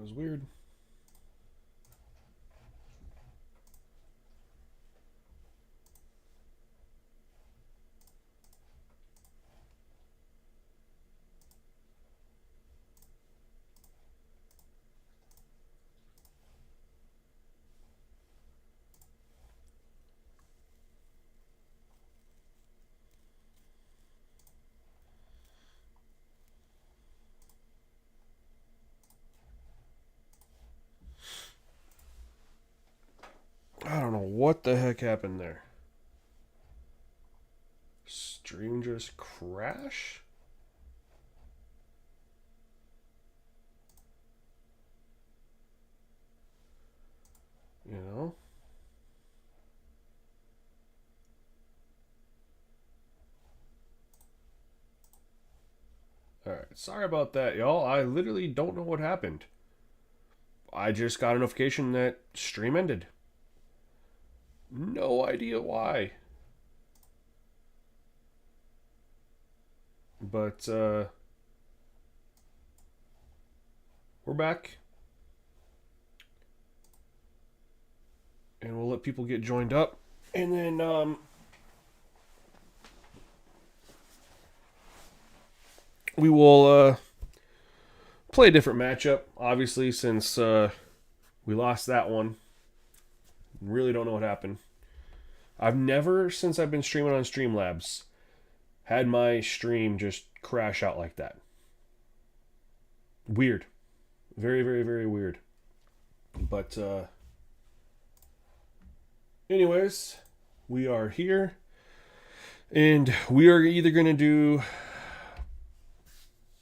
was weird. I don't know what the heck happened there. Stream just crash? You know? Alright, sorry about that, y'all. I literally don't know what happened. I just got a notification that stream ended. No idea why. But, we're back. And we'll let people get joined up. And then, we will, play a different matchup, obviously, since, we lost that one. Really don't know what happened. I've never, since I've been streaming on Streamlabs, had my stream just crash out like that. Weird. Very, very, very weird. But, anyways, we are here. And we are either going to do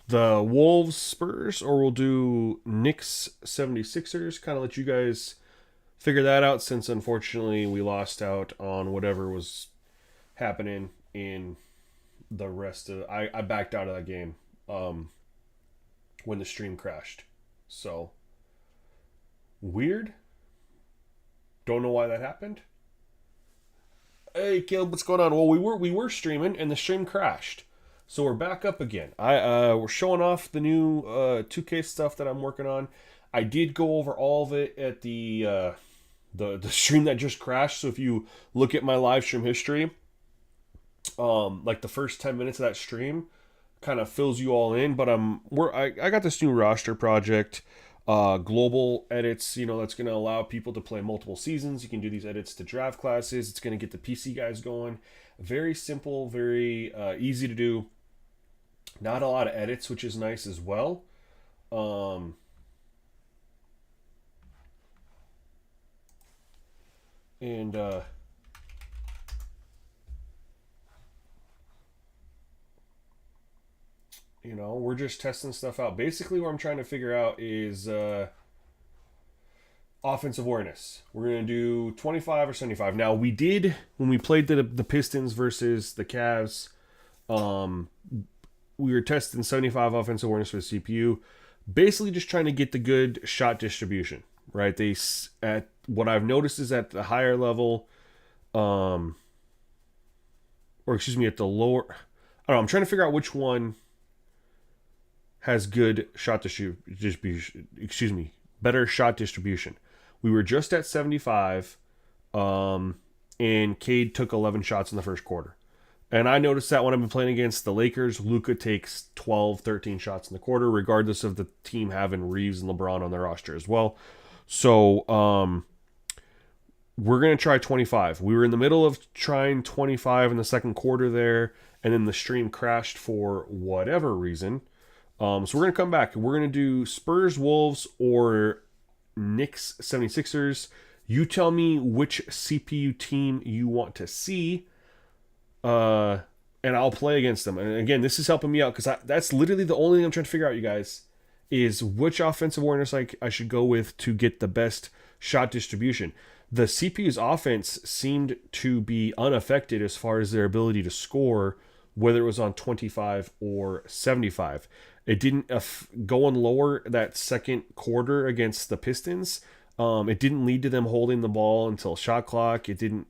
the Wolves Spurs or we'll do Knicks 76ers. Kind of let you guys figure that out since unfortunately we lost out on whatever was happening in the rest of I backed out of that game when the stream crashed. So weird. Don't know why that happened. Hey Caleb, what's going on? Well, we were streaming and the stream crashed. So we're back up again. We're showing off the new 2K stuff that I'm working on. I did go over all of it at the stream that just crashed. So if you look at my live stream history, like the first 10 minutes of that stream kind of fills you all in. But I got this new roster project, global edits. That's going to allow people to play multiple seasons. You can do these edits to draft classes. It's going to get the PC guys going. Very simple, very easy to do. Not a lot of edits, which is nice as well. And we're just testing stuff out. Basically, what I'm trying to figure out is offensive awareness. We're going to do 25 or 75. Now, we did, when we played the Pistons versus the Cavs, we were testing 75 offensive awareness for the CPU. Basically, just trying to get the good shot distribution, right? What I've noticed is at the higher level, at the lower, I don't know, I'm trying to figure out which one has good shot distribution. Better shot distribution. We were just at 75, and Cade took 11 shots in the first quarter. And I noticed that when I've been playing against the Lakers, Luka takes 12, 13 shots in the quarter, regardless of the team having Reeves and LeBron on their roster as well. So we're going to try 25. We were in the middle of trying 25 in the second quarter there, and then the stream crashed for whatever reason. So we're going to come back. We're going to do Spurs, Wolves, or Knicks 76ers. You tell me which CPU team you want to see, and I'll play against them. And again, this is helping me out because that's literally the only thing I'm trying to figure out, you guys, is which offensive awareness I should go with to get the best shot distribution. The CPU's offense seemed to be unaffected as far as their ability to score, whether it was on 25 or 75. It didn't going lower that second quarter against the Pistons. It didn't lead to them holding the ball until shot clock. It didn't,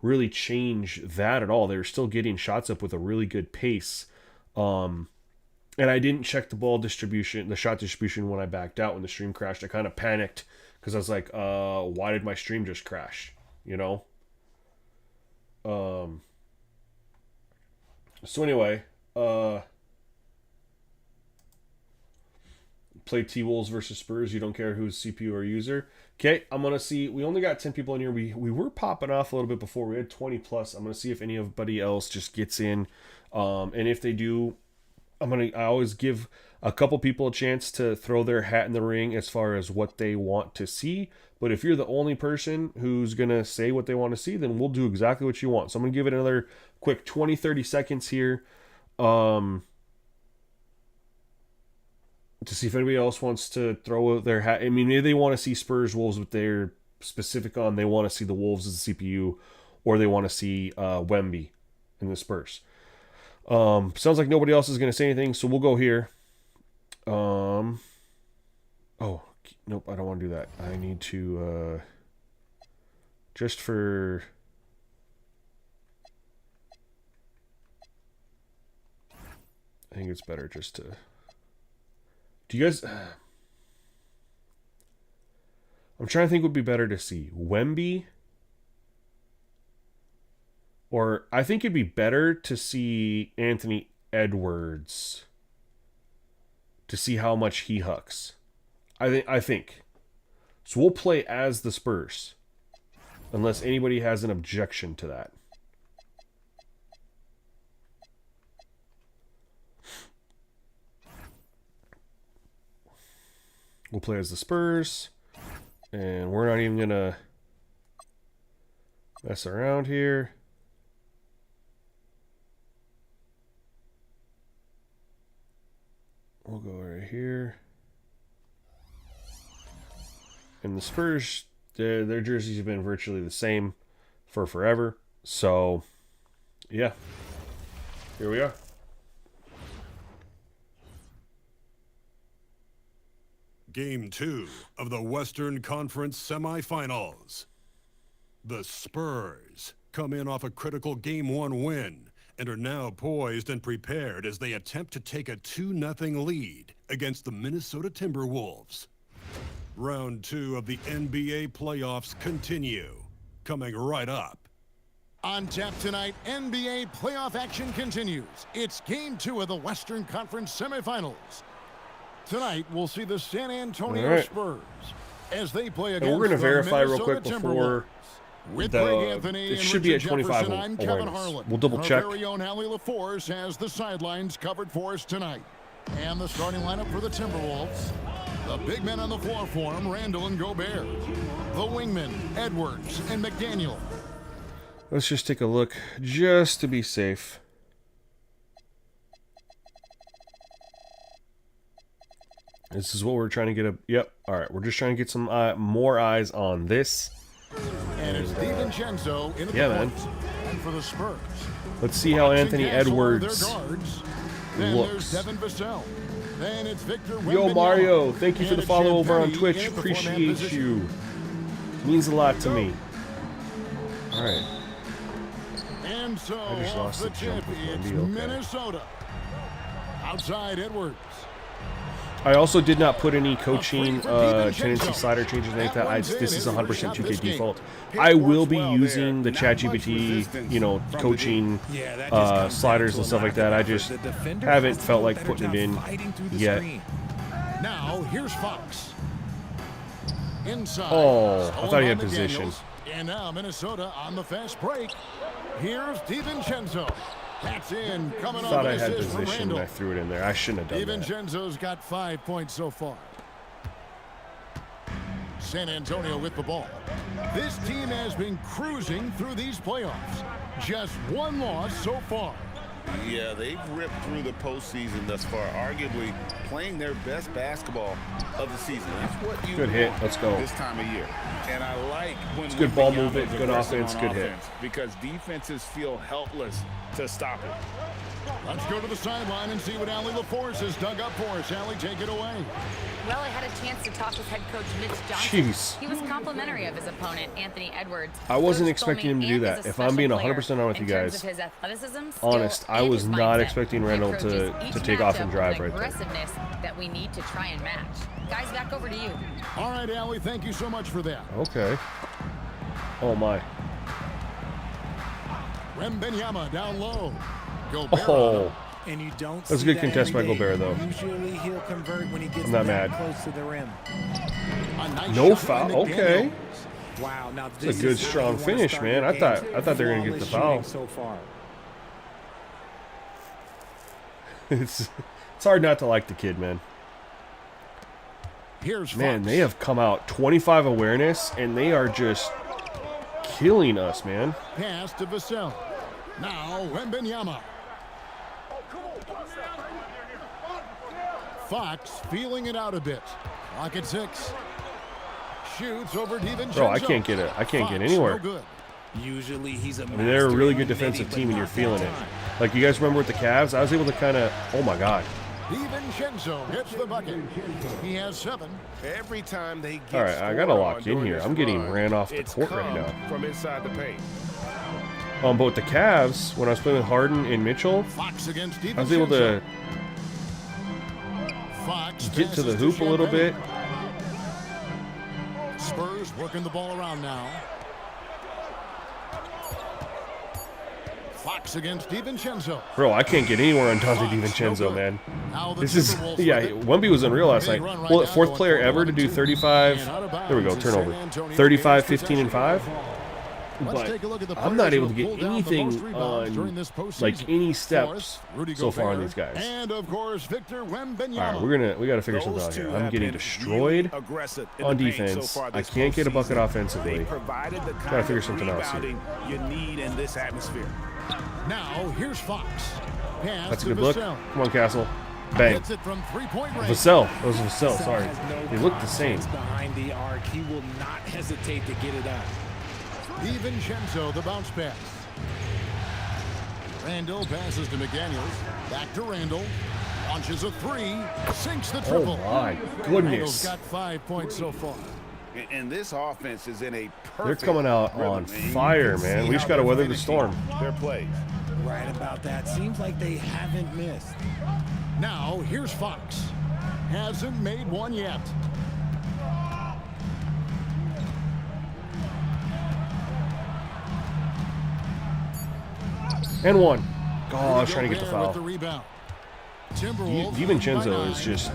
really change that at all. They were still getting shots up with a really good pace. And I didn't check the ball distribution, the shot distribution when I backed out when the stream crashed. I kind of panicked because I was like, why did my stream just crash? You know? So anyway, play T-Wolves versus Spurs. You don't care who's CPU or user. Okay, I'm going to see. We only got 10 people in here. We were popping off a little bit before. We had 20 plus. I'm going to see if anybody else just gets in. And if they do, I always give a couple people a chance to throw their hat in the ring as far as what they want to see. But if you're the only person who's going to say what they want to see, then we'll do exactly what you want. So I'm going to give it another quick 20, 30 seconds here. To see if anybody else wants to throw their hat. I mean, maybe they want to see Spurs Wolves with their specific on. They want to see the Wolves as a CPU, or they want to see Wemby in the Spurs. Sounds like nobody else is going to say anything, so we'll go here. Oh, nope, I don't want to do that. I need to just for. I think it's better just to. Do you guys... I'm trying to think what would be better to see. Wemby? Or I think it'd be better to see Anthony Edwards. To see how much he hucks. I think. So we'll play as the Spurs. Unless anybody has an objection to that. We'll play as the Spurs. And we're not even going to mess around here. We'll go right here. And the Spurs, their jerseys have been virtually the same for forever. So, yeah. Here we are. Game 2 of the Western Conference semifinals. The Spurs come in off a critical Game 1 win and are now poised and prepared as they attempt to take a 2-0 lead against the Minnesota Timberwolves. Round 2 of the NBA playoffs continue, coming right up. On tap tonight, NBA playoff action continues. It's Game 2 of the Western Conference semifinals. Tonight, we'll see the San Antonio Spurs as they play against we're going to verify real Minnesota quick before with Greg Anthony it should be at 25 I'm Kevin Harlan. We'll double check. Our very own Allie LaForce has the sidelines covered for us tonight. And the starting lineup for the Timberwolves. The big men on the floor for him, Randall and Gobert. The wingmen, Edwards and McDaniel. Let's just take a look just to be safe. This is what we're trying to get a... Yep. All right. We're just trying to get some more eyes on this. And it's DiVincenzo in the points. And for the Spurs. Let's see how Anthony Edwards looks. Then it's Victor Yo, Mario. Thank you for the follow over on Twitch. Appreciate you. Means a lot to me. All right. And so I just lost the jump with it's Wemby. Okay. Minnesota. Outside Edwards. I also did not put any coaching tendency slider changes or anything like that. This is 100% 2K default. I will be using the ChatGPT, coaching sliders and stuff like that. I just haven't felt like putting it in yet. Now here's Fox. Inside. Oh, I thought he had position. And now Minnesota on the fast break. Here's DiVincenzo. That's in. Coming on. Thought I had position and I threw it in there. I shouldn't have done that. DiVincenzo's got 5 points so far. San Antonio with the ball. This team has been cruising through these playoffs. Just one loss so far. Yeah, they've ripped through the postseason thus far, arguably playing their best basketball of the season. That's what you good hit. Let's go. This time of year. And I like when it's good ball movement, good offense, good hit. Because defenses feel helpless to stop it. Let's go to the sideline and see what Allie LaForce has dug up for us. Allie, take it away. Well, I had a chance to talk with head coach Mitch Johnson. Jeez. He was complimentary of his opponent, Anthony Edwards. I wasn't Coach expecting told him to me do Ant that. is a If I'm being special 100% player. honest with you In terms guys, of his athleticism, skill, honest, I and was his not mindset, expecting he Randall approaches to each take off matchup and drive with right there. aggressiveness that we need to try and match. Guys, back over to you. All right, Allie, thank you so much for that. Okay. Oh, my. Wembanyama down low. Gobert on Oh. him. And you don't That's a see good that contest by every day. Gobert, though. Usually he'll convert when he gets I'm not that mad. close to the rim. A nice No shot foul. by Okay. McDaniels. Wow, now It's a this good, is how strong you wanna finish, start man. your I thought games. they were going to get the Flawless foul. shooting so far. It's hard not to like the kid, man. Here's Man, Fox. they have come out 25 awareness, and they are just killing us, man. Pass to Vassell. Now Wembanyama. Fox feeling it out a bit. Clock at 6. Shoots over DiVincenzo. Bro, I can't get it. I can't get Fox, anywhere. no good. Usually he's a I mean, they're a master really at good defensive eliminating, team, and you're but feeling not it. that time. Like, you guys remember with the Cavs? I was able to kind of, oh my God. DiVincenzo hits the bucket. He has 7. Every time they get All right, I gotta scored lock on in during here. this I'm getting run, ran off the it's court right come now. from inside the paint. But with the Cavs, when I was playing with Harden and Mitchell, Fox against DiVincenzo. I was able to Fox get to the passes hoop a little bit. Champagne. Spurs working the ball around now. Fox against DiVincenzo. Bro, I can't get anywhere on Dante Fox, no DiVincenzo, good. man. Now the This is, Timberwolves yeah, with it. Wemby was unreal last Big night. run right Well, now, fourth going player for ever to do 11-2. 35. And out of There we go, bounds is San turnover. Antonio 35, gains 15, and 5. Let's But take a look at the I'm players not able who to get pulled down the anything most rebounds during this on, postseason. like, any Fourth, steps Rudy so far on Gobert, these guys. And of course, Victor Wembanyama. All right, we got to figure something out here. I'm getting destroyed aggressive in on the paint defense. So far I this can't get a bucket postseason. offensively. They provided the Gotta kind figure of something else here. rebounding you need in this atmosphere. Now here's Fox. Pass That's a to good look. Vassell. Come on, Castle. Bang. Hits it from 3-point range. Vassell. That was Vassell, Vassell sorry. has no They look the same. confidence behind the arc. He will not hesitate to get it up. DiVincenzo, the bounce pass. Randall passes to McDaniels. Back to Randall. Launches a 3. Sinks the triple. Oh, my Randall's goodness. got 5 points so far. And this offense is in a perfect They're coming out rhythm, on and you fire, can man. see We just how got to they're weather the finishing storm. Their plays. Right about that. Seems like they haven't missed. Now here's Fox. Hasn't made one yet. And one. Oh, I was trying to get the Gobert with foul. rebound. Timberwolves by DiVincenzo is 9. just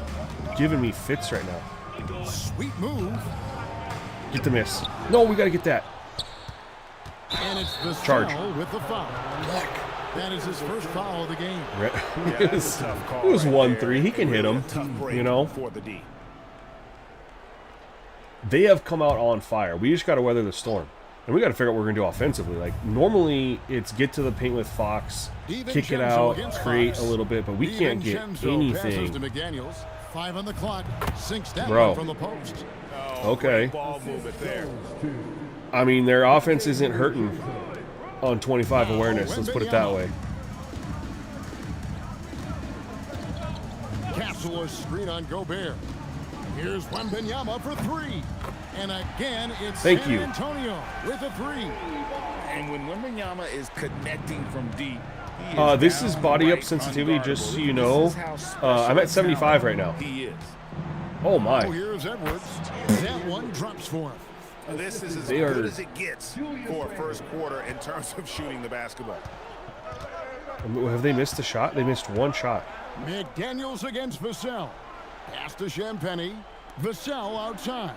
giving me fits right now. Sweet move. Get the miss. No, we got to get that. And it's Vassell Charge. with the foul. That is his first foul of the game. It was 1-3. He can hit him, you know. For the D. They have come out on fire. We just got to weather the storm. And we got to figure out what we're going to do offensively. Like, normally it's get to the paint with Fox, kick it DiVincenzo out, against create Fox. a little bit, but we can't get DiVincenzo passes to anything. McDaniels. 5 on the clock. Sinks that Bro. one from the post. Okay. Ball movement there. I mean, their offense isn't hurting on 25 awareness. Let's put it that way. Castle a screen on Gobert. Here's Wembanyama for 3. And again, it's Thank San you. Antonio with a 3. And when Wembanyama is connecting from deep, This is body up sensitivity, just so you know. I'm at 75 right now. He is. Oh, Oh, my. here's Edwards. That one drops for him. This is as They good are- as it gets for a first quarter in terms of shooting the basketball. Have they missed a shot? They missed one shot. McDaniels against Vassell. Pass to Champagne. Vassell outside.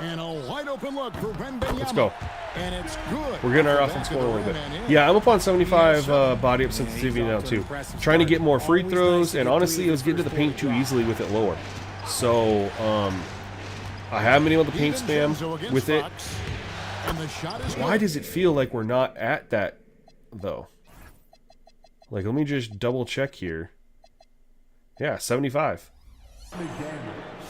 And a wide open look for Wembanyama. Let's go. And it's good. We're getting our Back offense of going a the little bit. rim and in. Yeah, I'm up on 75 body up sensitivity now, too. Trying to get more free throws, and honestly, it was getting to the paint too easily with it lower. So, I haven't been able to paint spam DiVincenzo against with it. Fox. And the shot is Why good. does it feel like we're not at that, though? Like, let me just double check here. Yeah, 75.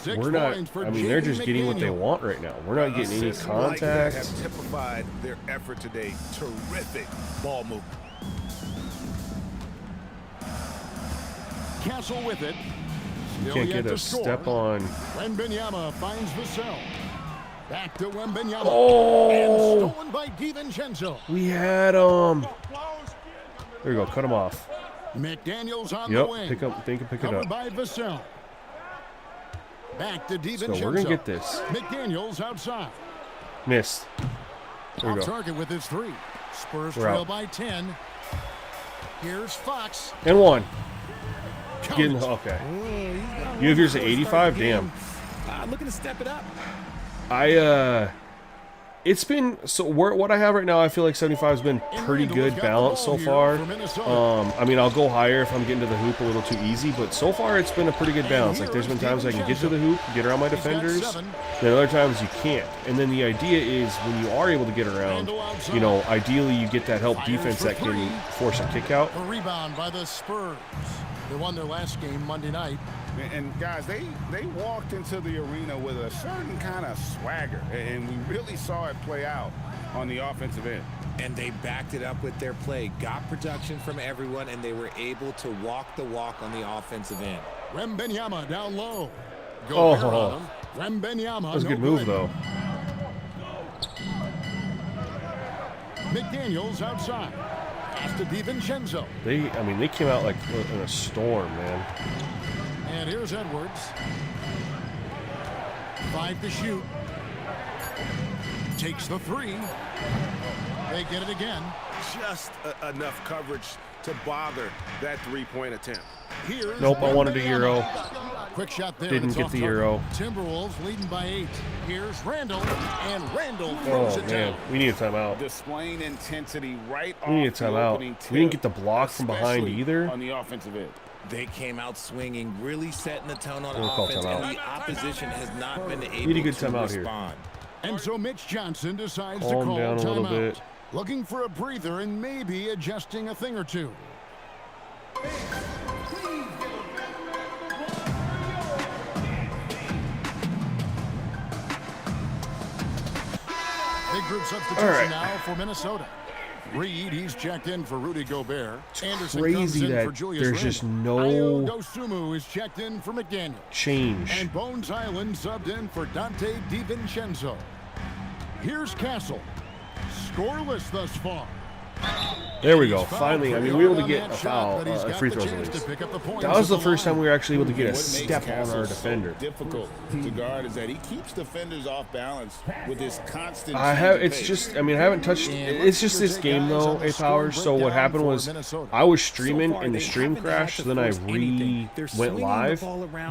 6 We're not, points for I mean, they're Jaden just getting what they McDaniel. want right now. We're not getting any Assists like that contact. have typified their effort today. Terrific ball movement. Castle with it. Still Can't yet get to a score. step on. Wembanyama finds Vassell. Back to Wembanyama. And Oh, stolen by DiVincenzo. we had him. There you go. Cut him off. McDaniels on the Yep. wing. Pick up. They can pick it Covered up. by Vassell. Back to So DiVincenzo. we're gonna get this. McDaniels outside. Missed. There we Off go. target with his 3. Spurs We're trail out. by 10. Here's Fox. And one. Count Getting it. okay. He's You have yours at got one 85? before he Damn. starts the game. Looking to step it up. It's been so what I have right now. I feel like 75 has been pretty good balance so far. I mean, I'll go higher if I'm getting to the hoop a little too easy, but so far it's been a pretty good balance. Like there's been times I can get to the hoop, get around my defenders, then other times you can't. And then the idea is when you are able to get around, you know, ideally you get that help defense that can force a kick out. The rebound by the Spurs. They won their last game Monday night. And guys, they walked into the arena with a certain kind of swagger, and we really saw it play out on the offensive end. And they backed it up with their play, got production from everyone, and they were able to walk the walk on the offensive end. Wembanyama down low. Oh. Gobert on him. Wembanyama. That was a no good move good. though. McDaniels outside. Pass to DiVincenzo. I mean, they came out like in a storm, man. And here's Edwards. 5 to shoot. Takes the 3. They get it again. Just enough coverage to bother that three-point attempt. Here's Nope, I wanted a Wembanyama. euro. Quick shot there. Didn't It's get off the target. euro. Timberwolves leading by 8. Here's Randall, and Randall Oh throws it man, down. we need a timeout. Displaying intensity right We need a off the timeout. opening tip, We didn't get the block from behind especially either. on the offensive end. They came out swinging, really setting the tone on We'll call offense, timeout. and the opposition has not been able Need a good to timeout here. respond. And so Mitch Johnson decides to Calm call down a little timeout. bit. Looking for a breather and maybe adjusting a thing or two. Big group substitution All right. now for Minnesota. Reed, he's checked in for Rudy Gobert. Anderson crazy comes in that for Julius there's just Randle. no- Ayo Dosunmu is checked in for McDaniel. Change. And Bones Island subbed in for Dante DiVincenzo. Here's Castle. Scoreless thus far. There we go. He's fouled Finally, I pretty mean, we were able hard to on get that a shot, foul, but he's a got free the throws at chance to least. pick up the points That was at the first line. time we were actually able to get a What makes step on Castle our so defender. difficult to guard is that he keeps defenders off balance with his constant. I have. change of It's pace. just. I mean, I haven't touched. It's just this game though, A Powers. So what happened was, I was streaming and the stream crashed. Then I went live.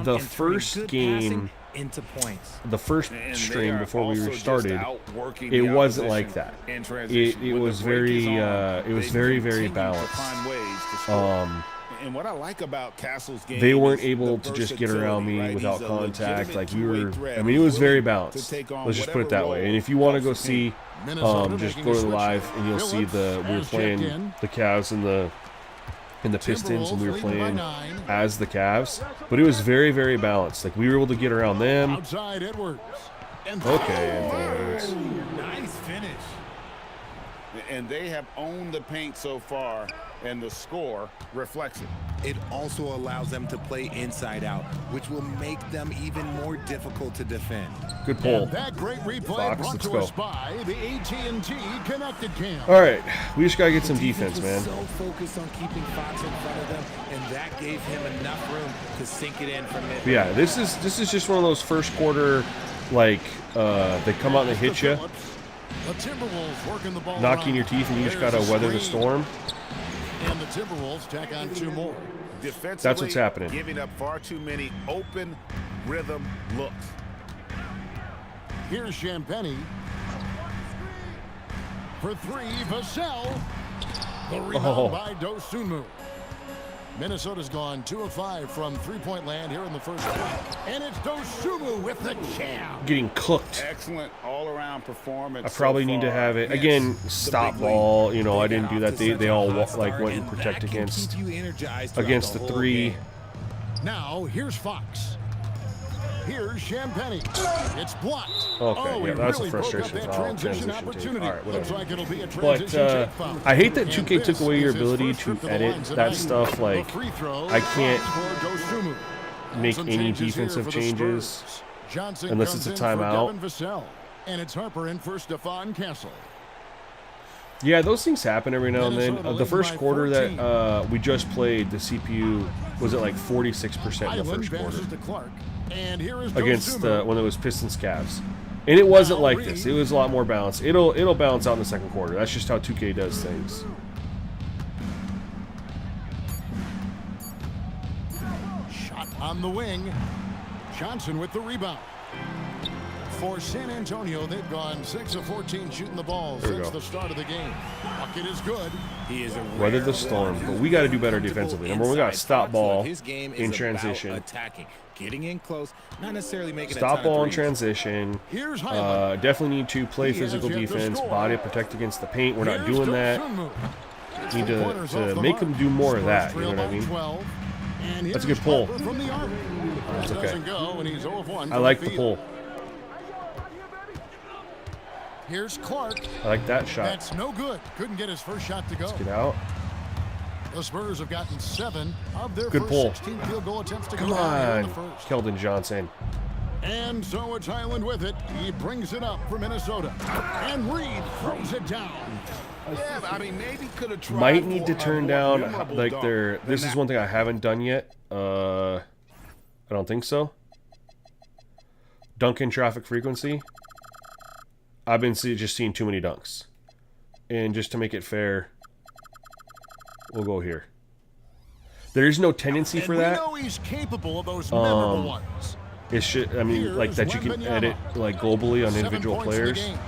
The first game, into points. the first And they stream are before we also restarted, just outworking it the wasn't opposition like that. in It transition. it When the was break very is on, it was they very continue to balanced. find ways to score. And what I like about Castle's game, They weren't is able the to just get around me versatility, right? without He's a contact. legitimate Like we were. two-way threat I mean, it was who's very willing to balanced. take on Let's just put it whatever that way. role And if you want to go helps the team. see, Minnesota just making go a to the switch. live and you'll see Phillips we were has playing checked in. the Cavs and the Pistons, and we were Timberwolves leading by playing 9. as the Cavs. But it was very, very balanced. Like we were able to get around them. Outside Edwards. And Okay, Anthony Edwards. Nice finish. And they have owned the paint so far, and the score reflects it. It also allows them to play inside out, which will make them even more difficult to defend. Good pull. that great replay Fox, brought let's to go. us by the AT&T Connected Cam. All right, we just gotta get some defense, was man. so focused on keeping Fox in front of them, and that gave him enough room to sink it in from mid. But yeah, this is just one of those first quarter, like they come out and they hit you, The Timberwolves working the ball knock you in your around. teeth, and you just There's gotta a weather the screen. storm. And the Timberwolves tack on 2 more. Defensively, That's what's happening. Giving up far too many open rhythm looks. Here's Champagny. For 3, Vassell. The rebound Oh. by Dosunmu. Minnesota's gone 2 of 5 from three-point land here in the first quarter. And it's Dosunmu with the jam. Getting cooked. Excellent all-around performance. I probably so need to far have it against again. the Stop big league. ball. You know, I didn't do that. They They all got off to such a like hot went and start, protect and that can against keep you energized throughout against the whole three. game. Now, here's Fox. Here's Champagny. It's blocked. Okay, he yeah, that's really a broke up frustration that foul. transition Transition take. opportunity. All right, Looks whatever. like it'll be a But transition take foul. I hate that And 2K took this away your is his ability first to trip the edit lines that tonight. stuff. The Like, free throw I can't for Dosunmu. make Some any changes here defensive for the changes Spurs. Johnson unless comes it's a in for timeout. Devin Vassell, and it's Harper in for Stephon Castle. Yeah, those things happen every now and then. Minnesota The first leading by quarter 14. that we just played, the CPU was at like 46% in the Highland first quarter passes to Clark, and here is against Dosunmu. when it was Pistons Cavs, and it wasn't Now like Reed. this. It was a lot more balanced. It'll balance out in the second quarter. That's just how 2K does things. Shot on the wing. Johnson with the rebound. For San Antonio, they've gone 6 of 14 shooting the ball There we since go. the start of the game. Bucket is good. He is a Weather rare the storm, one but who's we got to do better comfortable defensively. Number one, we got to inside. stop Talks ball like his game is in about transition. attacking, getting in close, not necessarily making a Stop ton ball of in threes. transition. Here's Highland. Definitely need to play He has physical yet to defense, score. body protect against the paint. We're not Here's doing that. Dosunmu. Need Three-pointers off to the make mark. them do more of Spurs that. You trail know what I by mean? 12. And That's a here's good pull. Harper from the arc. That's That okay. doesn't go, and he's 0 of 1 I from like the field. pull. Here's Clark. I like that shot. That's no good. Couldn't get his first shot to go. Get out. The Spurs have gotten 7 of their Good first pull. 16 field goal attempts to Come go down here in on, the first. Keldon Johnson. And so it's Highland with it. He brings it up for Minnesota. And Reed throws it down. Yeah, I mean, maybe could have tried. Might need to for a turn more down memorable like dunk their. than This is that. one thing I haven't done yet. I don't think so. Dunk in traffic frequency. I've been just seeing too many dunks, and just to make it fair, we'll go here. There is no tendency for and that. we know he's capable of those memorable ones. It should. I mean, like that you can edit like globally on 7 individual points in the players. game.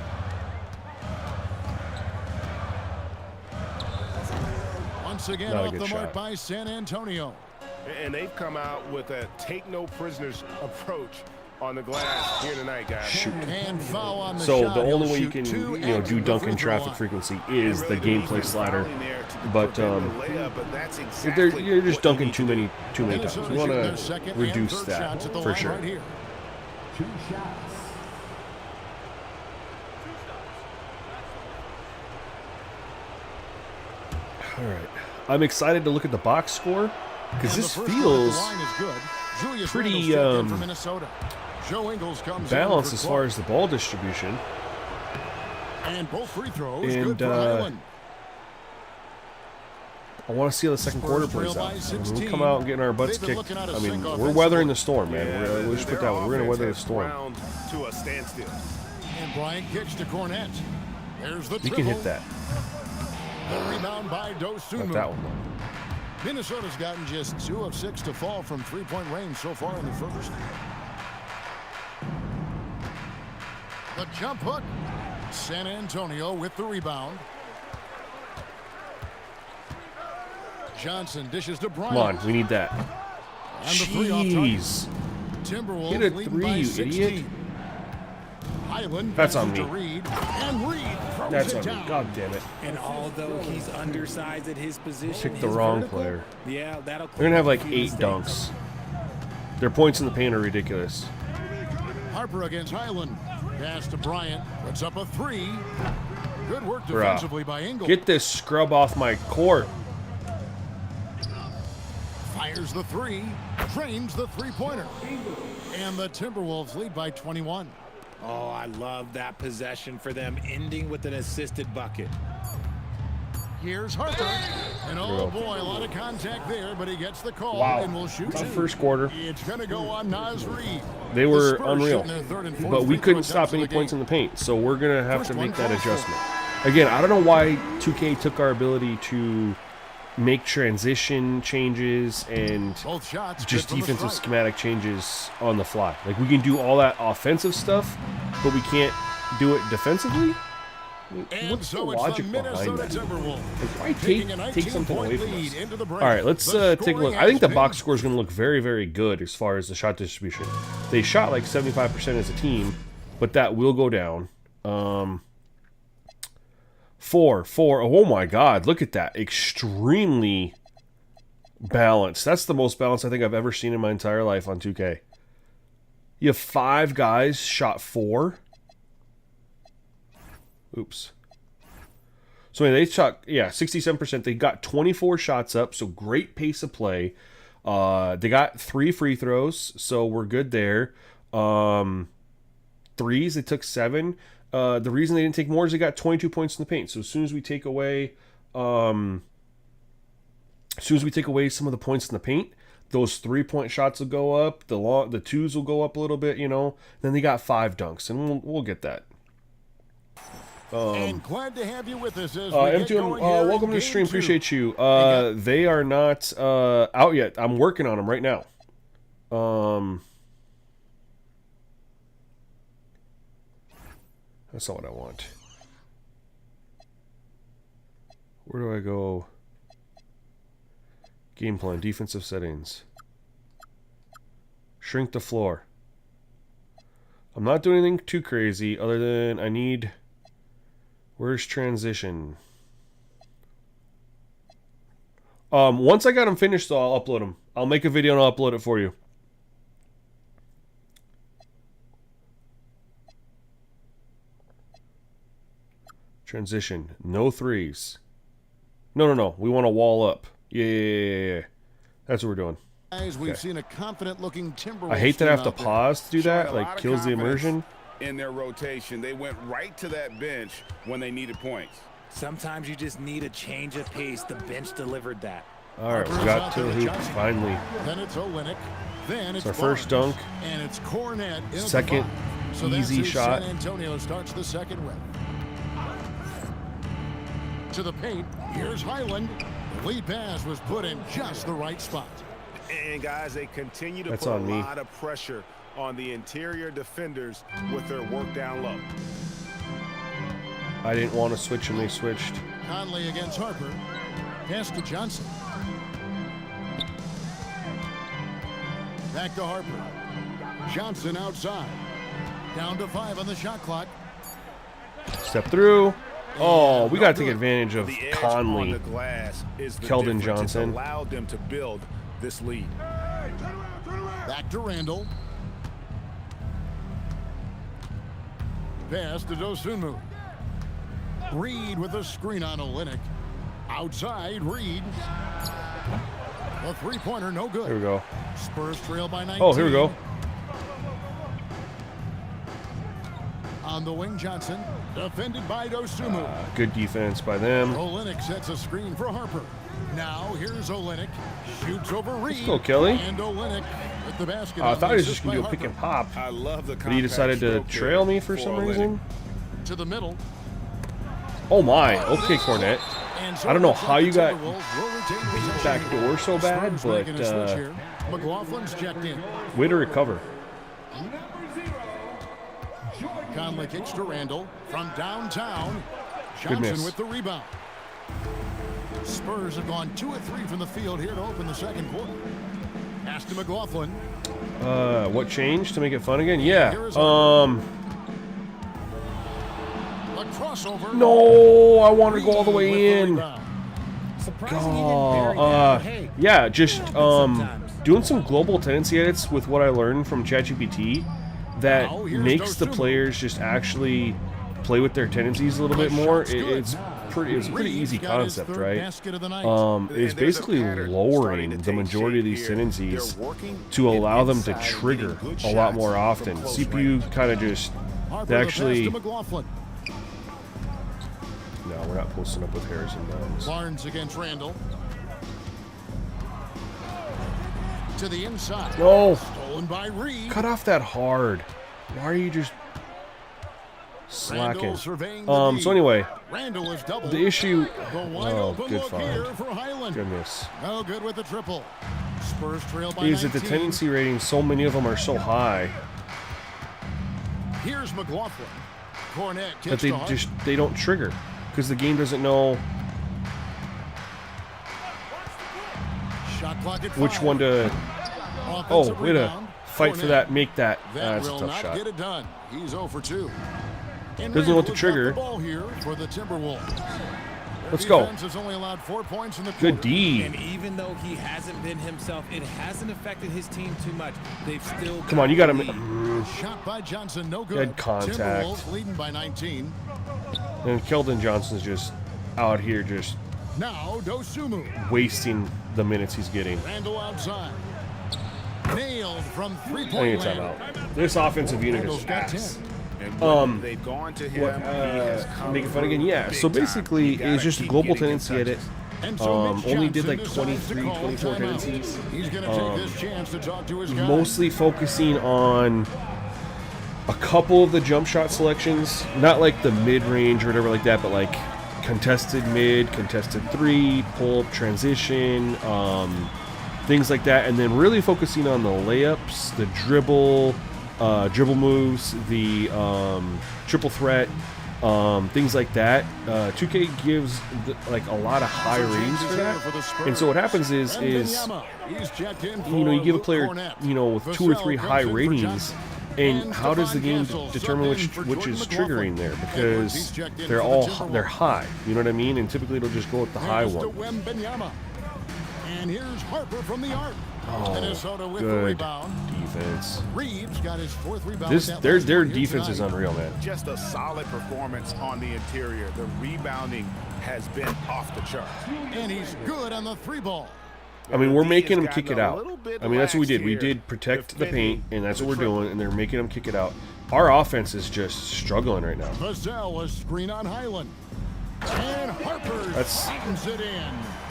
Once again, Not a off good the mark shot. by San Antonio. And they've come out with a take no prisoners approach on the glass here tonight, guys. Shoot. And foul on the So shot. the only He'll way you shoot can 2 do after the dunk free in throw traffic line. frequency is the gameplay slider. But that's if they're, exactly you're just what you dunking need too to many times. Minnesota We want shooting their to second and reduce third that shots at the for line sure. right here. 2 shots. All right, I'm excited to look at the box score because And this the first one at feels the line is good. Julius pretty, Randle stepped in for Minnesota. Joe Ingles comes balanced in as for far Clark. as the ball distribution. And both free throws And, good for Highland. I want to see how the second quarter Spurs plays trail out. by I mean, 16. we come out and getting our butts They've been kicked. looking at a I mean, sink we're offensively. weathering the storm, man. We'll just put that. We're going to weather the storm. To a standstill. And Bryant kicks to Cornette. There's the You triple. can hit that. The rebound by Not Dosunmu. that one though. Minnesota's gotten just 2 of 6 to fall from three-point range so far in the first. The jump hook. San Antonio with the rebound. Johnson dishes to Bryant. Come on, we need that. And the three off target. Jeez. Timberwolves Hit a leading three, by you 16. idiot. Highland That's on passes to me. Reed, and Reed throws That's it on me. down. God damn it. And although he's undersized at his position, Picked the his wrong vertical, player. Yeah, that'll. They're gonna have like clean 8 up dunks. Their points in the paint are ridiculous. Harper against Highland. Pass to Bryant. Puts up a 3. Good work Bruh. defensively by Ingles. Get this scrub off my court. Fires the 3. Drains the three-pointer. And the Timberwolves lead by 21. Oh, I love that possession for them, ending with an assisted bucket. Here's Harper. And oh go. boy, a lot of contact there, but he gets the call Wow. and will shoot Tough 2. first quarter. It's going to go on Naz Reed. They The were Spurs unreal. shooting their third and fourth But we free throw couldn't stop attempts any of the points game. in the paint. So we're going to have First to one make that falls for. adjustment. Again, I don't know why 2K took our ability to make transition changes and Both shots just good from the defensive strike. schematic changes on the fly. Like, we can do all that offensive stuff, but we can't do it defensively? I mean, And what's the so it's logic the behind Minnesota that? Timberwolves. Like, why taking a take something 19-point away from lead us? into the break. All right, let's The take a look. scoring I think the has box been- score is going to look very, very good as far as the shot distribution. They shot like 75% as a team, but that will go down. 4. Oh my God, look at that. Extremely balanced. That's the most balanced I think I've ever seen in my entire life on 2K. You have 5 guys shot 4. Oops. So anyway, they shot 67%. They got 24 shots up, so great pace of play. They got 3 free throws, so we're good there. Threes, they took 7. The reason they didn't take more is they got 22 points in the paint. So as soon as we take away some of the points in the paint, those 3-point shots will go up. The twos will go up a little bit, you know. Then they got 5 dunks, and we'll get that. And glad to have you with us as we M2, get going here welcome to in the stream. game 2. Appreciate you. They are not out yet. I'm working on them right now. That's not what I want. Where do I go? Game plan, defensive settings. Shrink the floor. I'm not doing anything too crazy other than I need... Where's transition? Once I got them finished, though, I'll upload them. I'll make a video and I'll upload it for you. Transition. No threes. No. We want to wall up. Yeah. That's what we're doing. Guys, we've seen a confident-looking Timberwolves I hate that I have to team out there. pause to do Showing that. a Like, lot of kills the confidence immersion. in their rotation. They went right to that bench when they needed points. Sometimes you just need a change of pace. The bench delivered that. All right, we got to the hoop finally. Then it's Olynyk. Then it's Our first Barnes. dunk. And it's Cornette. In Second so that's easy as shot. San Antonio starts the second round. To the paint. Here's Highland. The lead pass was put in just the right spot. And guys, they continue to That's put a on me. lot of pressure on the interior defenders with their work down low. I didn't want to switch and they switched. Conley against Harper. Pass to Johnson. Back to Harper. Johnson outside. Down to 5 on the shot clock. Step through. Oh, we no got to take good. advantage of The edge Conley. on the glass is the Keldon difference. Johnson. It's allowed them to build this lead. Back to Randall. Pass to Dosunmu. Reed with a screen on Olynyk. Outside, Reed. The three-pointer, no good. Here we go. Spurs trail by 19. Oh, here we go. On the wing, Johnson. Defended by Dosunmu. Good defense by them. Olynyk sets a screen for Harper. Now here's Olynyk. Shoots over Reed. Let's go, Kelly. And Olynyk with the basket. I on thought the he was just assist going to by do a pick and Harper. pop. I love the But he decided to compact stroke trail there me for some Olynyk. reason. To the middle. Oh my. Okay, Cornette. And so I don't know looks how like you the got Timberwolves will retain possession. back door so bad, Spurs but making a switch here. McLaughlin's checked in. way to recover. Conley kicks to Randall from downtown. Good miss. Johnson with the rebound. Spurs have gone 2 of 3 from the field here to open the second quarter. Pass to McLaughlin. What changed to make it fun again? Yeah. Here is A crossover. No, I want to go all the Reed way with the in. rebound. Surprising he didn't bury that. but hey, Yeah, just sometimes. doing some global tendency edits with what I learned from ChatGPT that Now, here's makes the Dosunmu. players just actually play with their tendencies a little bit more. It's a pretty easy Reed's got his concept, third right? basket of the night. It's And there's a basically pattern lowering starting to the take majority of shape these here. tendencies They're working to allow them to inside, trigger getting good a lot shots more often. from close CPU range. kind of just Harper they the actually. pass to McLaughlin. No, we're not posting up with Harrison Barnes. Barnes against Randall. To the inside. No, Stolen by Reed. cut off that hard. Why are you just slacking? Randall surveying the So lead. anyway, Randall is doubled. the issue. The wide Oh, open good look find. here for Highland. Goodness. No good with the triple. Spurs trail by Is that the 19. tendency ratings? So many of them are so high Here's McLaughlin. Cornette that kicks they to Harper. they don't trigger because the game doesn't know Shot clock at which 5. one to. Offensive Oh, way to rebound. fight for Cornette. that, make that. That That's a will tough not shot. get it done. He's 0 for 2. And Doesn't know what to Randall has got trigger. The ball here for the Timberwolves. Their Let's go. defense has only allowed 4 points in the Good quarter. D. And even though he hasn't been himself, it hasn't affected his team too much. They've still Come on, you got to. the lead. Johnson. Shot by Johnson, no good. Had contact. Timberwolves leading by 19. And Keldon Johnson's just out here just Now Dosumu. wasting the minutes he's getting. Randall outside. Nailed from I need three-point a land. timeout. This offensive unit Randall's is got ass. 10. And when they've gone to him, What, he has come making fun again? through Yeah. big So time. basically, You gotta it's just a keep global getting him tendency edit. And so Mitch Only did Johnson like decides 23, to call 24 timeout. tendencies. He's going to take this chance to talk to his guys. Mostly focusing on a couple of the jump shot selections, not like the mid-range or whatever like that, but like contested mid, contested three, pull-up transition, things like that, and then really focusing on the layups, the dribble moves, the triple threat, things like that. 2K gives like a lot of high ratings for that, and so what happens is you give a player with 2 or 3 high ratings. And how does the game determine which is triggering there? Because they're high. You know what I mean? And typically it'll just go with the high one. And here's Harper from the arc. Minnesota with the Good rebound. defense. Reeves got his 4th rebound. Their defense is unreal, man. Just a solid performance on the interior. The rebounding has been off the charts. And he's good on the 3-ball. I mean, we're making them kick it out. I mean, that's what we did. We did protect the paint, and that's what we're doing, and they're making them kick it out. Our offense is just struggling right now. Vassell, a screen on Highland. And Harper slams it in.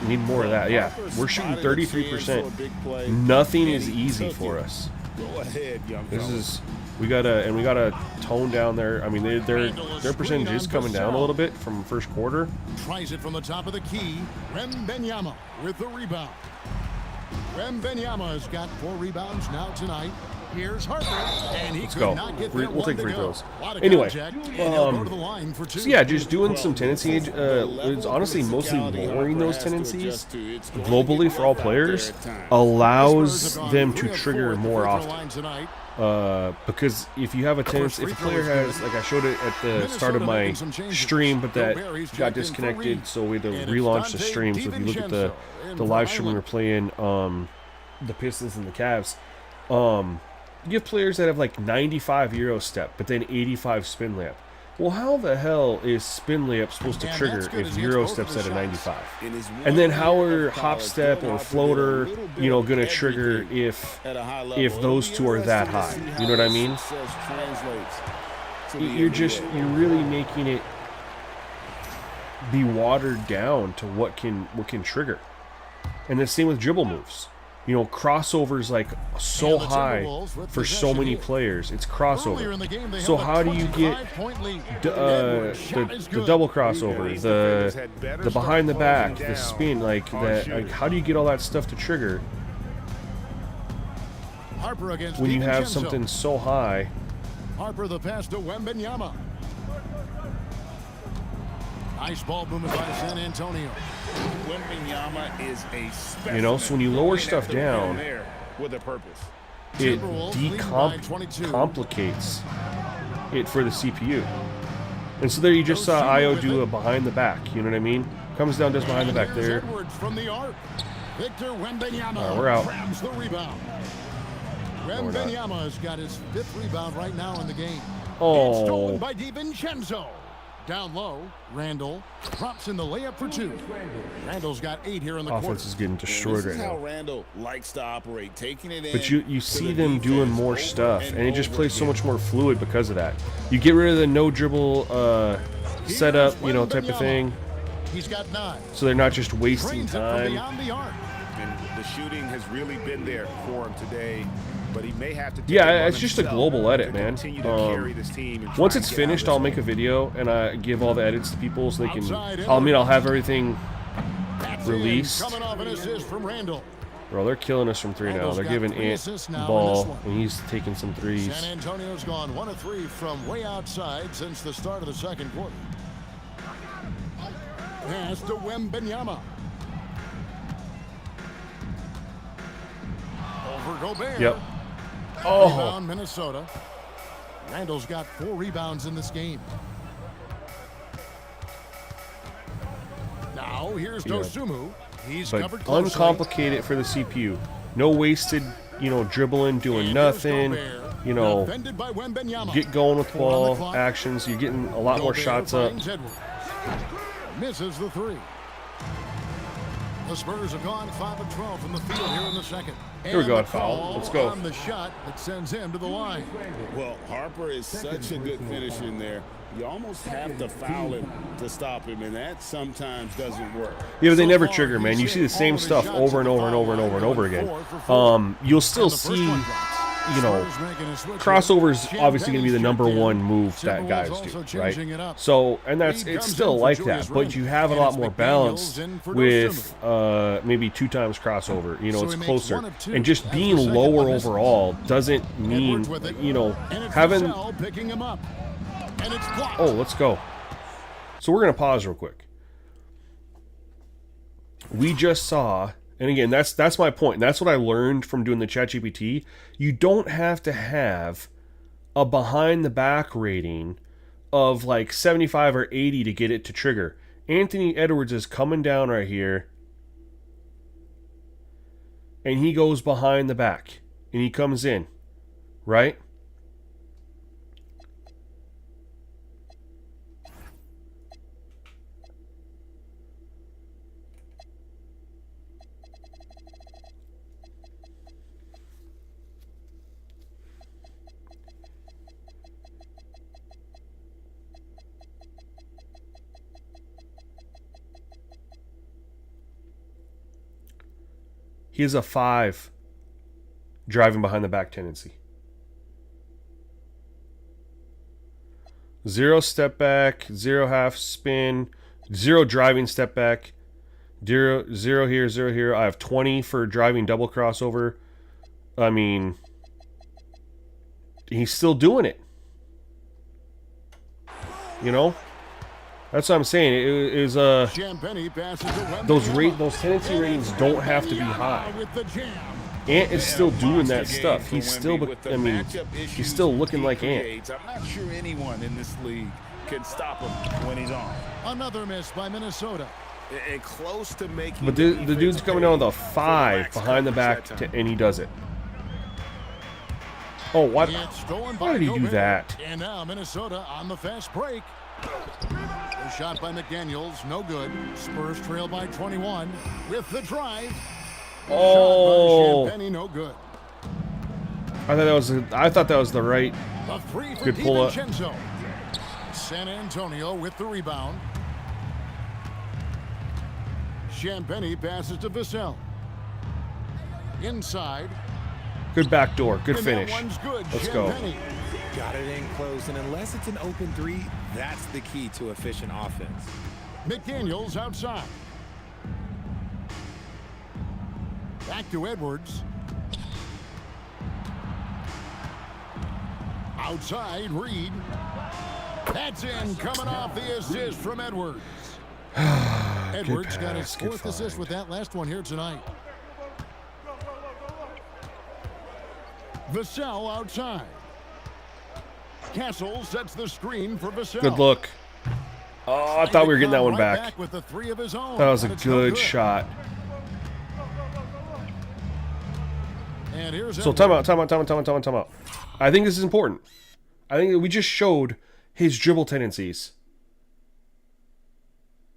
We need more of that. Yeah, we're shooting 33%. Nothing is easy for us. Go ahead, young This fella. is we gotta tone down their. I mean, their percentage is coming down a little bit from first quarter. Tries it from the top of the key. Wembenyama with the rebound. Wembenyama's got 4 rebounds now tonight. Here's Harper, and he could go. not get We'll that one take to free go. throws. Lot of Anyway, contact, and he'll go to the line for 2. So yeah, just doing some tendency. It's honestly mostly lowering those tendencies globally for all players allows them to trigger more often. Because if you have a tendency, if a player has, like I showed it at the start of my stream, but that got disconnected, so we had to relaunch the stream. So if you look at the live stream, we were playing the Pistons and the Cavs. You have players that have like 95 Euro step, but then 85 spin layup. Well, how the hell is spin layup supposed to trigger if Euro step's at a 95? And then how are hop step or floater, going to trigger if those two are that high? You know what I mean? You're really making it be watered down to what can trigger. And the same with dribble moves. Crossovers like so high for so many players. It's crossover. So how do you get the double crossover, the behind the back, the spin, like that? Like, how do you get all that stuff to trigger when you have something so high? Harper the pass to Wembenyama. Nice ball movement by San Antonio. Wembenyama is a specimen. So when you lower stuff down, there with a purpose. it complicates it for the CPU. And so there you just saw Io do a behind the back. You know what I mean? Comes down, does behind the back there. Edwards from the arc. Victor Wembanyama We're out. grabs the rebound. Wembanyama's got his 5th rebound right now in the game. It's stolen by DiVincenzo. Down low, Randall drops in the layup for 2. Randall's got 8 here in the Offense quarter. is getting destroyed right now. Randall likes to operate, taking it in. But you see them doing more stuff, and it just plays so much more fluid because of that. You get rid of the no dribble setup, type of thing. He's got 9. So they're not just wasting Trains it from time. beyond the arc. And the shooting has really been there for him today. But he may have to take Yeah, it on it's just a himself global edit, to man. continue to carry this team and Once try it's and get out of finished, this I'll one. make a video and give all the edits to people so they can. I'll have everything released. Coming off an assist from Randall. Bro, they're killing us from 3 now. Randall's They're got giving 3 Ant assists the now in ball, this one. and he's taking some threes. San Antonio's gone 1 of 3 from way outside since the start of the second quarter. Pass to Wembenyama. Over Gobert. Yep. Rebound, Minnesota. Randall's got 4 rebounds in this game. Now here's Dosumu. He's But covered closely. uncomplicate it for the CPU. No wasted, dribbling, doing And nothing. here's Gobert. you know, Defended by Wembanyama. get going with 4 on the ball clock. actions. You're getting a lot more Gobert shots up. finds Edwards. Misses the three. The Spurs have gone 5 of 12 from the field here in the second. Here we And go, the a foul. call Let's go. on the shot that sends him to the line. Well, Harper is such a good finisher in there. You almost have to foul him to stop him, and that sometimes doesn't work. Yeah, but they never trigger, man. You see the same stuff over and over and over and over and over again. You'll still see, you know, crossovers obviously going to be the #1 move that guys do, right? So, and it's still like that, but you have a lot more balance with maybe 2 times crossover. You know, it's closer, and just being lower overall doesn't mean, you know, having. Picking him up. And it's blocked. Oh, let's go. So we're going to pause real quick. We just saw, and again, that's my point. And that's what I learned from doing the ChatGPT. You don't have to have a behind the back rating of like 75 or 80 to get it to trigger. Anthony Edwards is coming down right here. And he goes behind the back. And he comes in. Right? He is a 5 driving behind the back tendency. 0 step back, 0 half spin, 0 driving step back, 0 here, 0 here. I have 20 for driving double crossover. I mean, he's still doing it. You know? That's what I'm saying. It is those tendency ratings don't have to be high. Ant is still doing that stuff. He's still, I mean, he's still looking like Ant. I'm not sure anyone in this league can stop him when he's on. Another miss by Minnesota. And close to making. But the dude's coming down with a 5 behind the back, and he does it. Oh, what? Why did he do that? And now Minnesota on the fast break. The shot by McDaniels, no good. Spurs trail by 21 with the drive. The oh, shot by Champagny, no good. I thought that was the right. The three for Good pull up. DiVincenzo. San Antonio with the rebound. Champagny passes to Vassell. Inside. Good backdoor. Good And that finish. one's good. Let's go. Champagny. Got it in close, and unless it's an open 3, that's the key to efficient offense. McDaniels outside. Back to Edwards. Outside, Reed. That's in, coming off the assist from Edwards. Edwards got his 4th assist with that last one here tonight. Vassell outside. Castle sets the screen for Vassell. Good look. Oh, I thought we were getting that one Right back. with the 3 of his own. That was a but it's no good shot. And here's So Edwards. time out. I think this is important. I think that we just showed his dribble tendencies.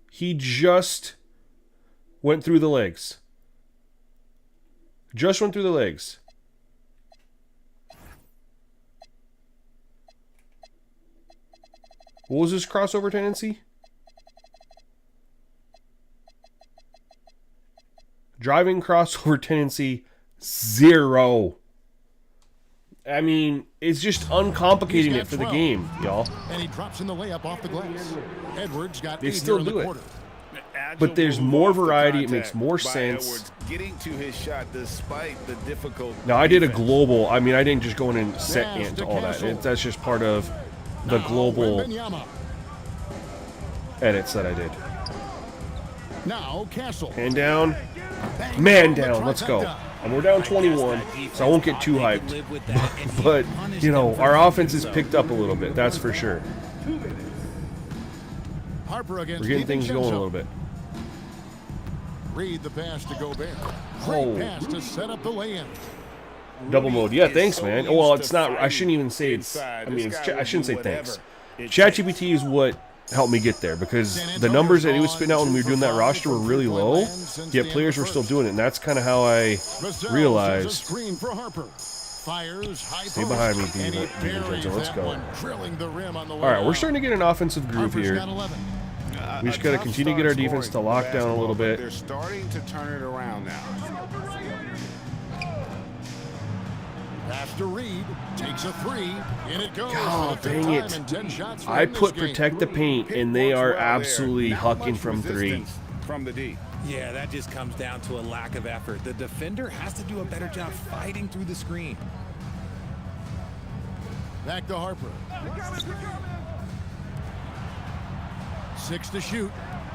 He just went through the legs. Just went through the legs. What was his crossover tendency? Driving crossover tendency, 0. I mean, it's just uncomplicating it for the game, y'all. And he drops in the layup off the glass. Edwards got They 8 still here in do the it. quarter. But there's more variety. It makes more sense. Edwards getting to his shot despite the difficult. Now, I did a defense. global. I mean, I didn't just go in and set Pass Ant to to all that. Castle. That's just part of the Now, global Wembanyama. edits that I did. Now Castle. Hand down. Bang Man from the down. Let's go. trifecta. And we're down 21, so I won't get too hyped. But, you know, our offense has picked up a little bit. That's for sure. Harper against We're getting things DiVincenzo. going a little bit. Read the pass to Gobert. Oh. Great pass to set up the lay-in. Double mode. Yeah, Is thanks, so man. used Well, to it's not. I fighting shouldn't even say it's. inside. I mean, This it's. guy will I shouldn't do say thanks. whatever it ChatGPT is what helped me get there because the numbers that he was spitting out when we were doing that roster were really low, yet players were still doing it, and that's kind of how I realized. Screen for Harper. Fires high Stay behind me, and he DiVincenzo. Let's that go. one, drilling the rim on the way All right, we're out. starting to get an offensive groove Harper's here. got 11. We just got to continue to get our defense to lock down a little bit. They're starting to turn it around now. Pass to Reed. Takes a three. In it goes. Oh, For the fifth dang time it. in 10 shots for I him this put game. protect the paint, Pick and they works are well there. absolutely Not hucking much from three. resistance from the D. Yeah, that just comes down to a lack of effort. The defender has to do a better job fighting through the screen. Back to Harper. 6 to shoot.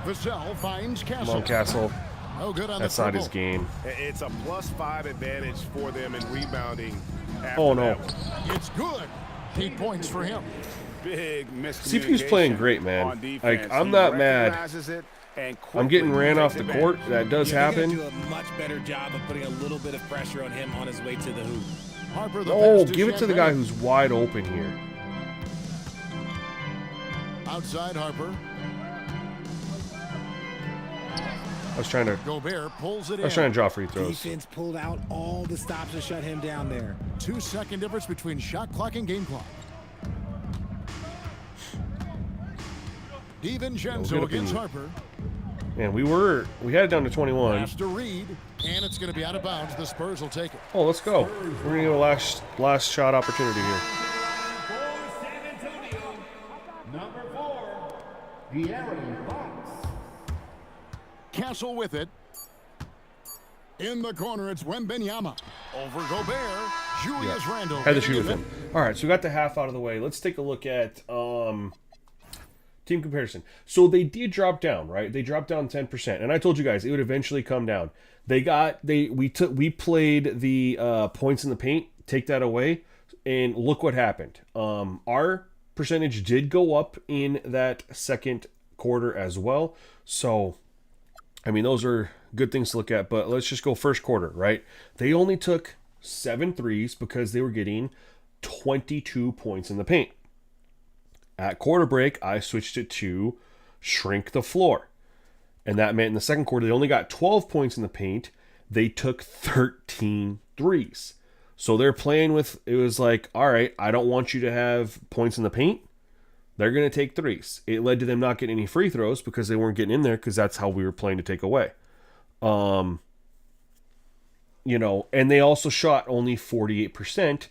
Vassell finds Come Castle. on, Castle. No good on That's the not dribble. his game. It's a +5 advantage for them in rebounding. After Oh, no. that one. It's good. 8 points for him. Big miscommunication. CPU's playing great, man. on defense. Like, I'm He not mad. recognizes it and I'm getting quickly ran off takes the advantage. court. That does Yeah, they gotta happen. do a much better job of putting a little bit of pressure on him on his way to the hoop. Harper the Oh, pass give it to the guy Champagne. who's wide open here. Outside Harper. I was trying to Gobert pulls it I was in. trying to draw free throws. Defense pulled out all the stops to shut him down there. 2-second difference between shot clock and game clock. We'll DiVincenzo get up against in- Harper. Man, we had it down to 21. Pass to Reed. And it's going to be out of bounds. The Spurs will take it. Oh, let's go. We're gonna get a last shot opportunity here. Castle with it. In the corner, it's Wembenyama. Over Gobert. Julius Randle. Had to shoot with him. All right, so we got the half out of the way. Let's take a look at team comparison. So they did drop down, right? They dropped down 10%, and I told you guys it would eventually come down. We played the points in the paint. Take that away, and look what happened. Our percentage did go up in that second quarter as well. So, I mean, those are good things to look at, but let's just go first quarter, right? They only took 7 threes because they were getting 22 points in the paint. At quarter break, I switched it to shrink the floor. And that meant in the second quarter, they only got 12 points in the paint. They took 13 threes. So they're playing with, it was like, all right, I don't want you to have points in the paint. They're going to take threes. It led to them not getting any free throws because they weren't getting in there because that's how we were playing to take away. And they also shot only 48%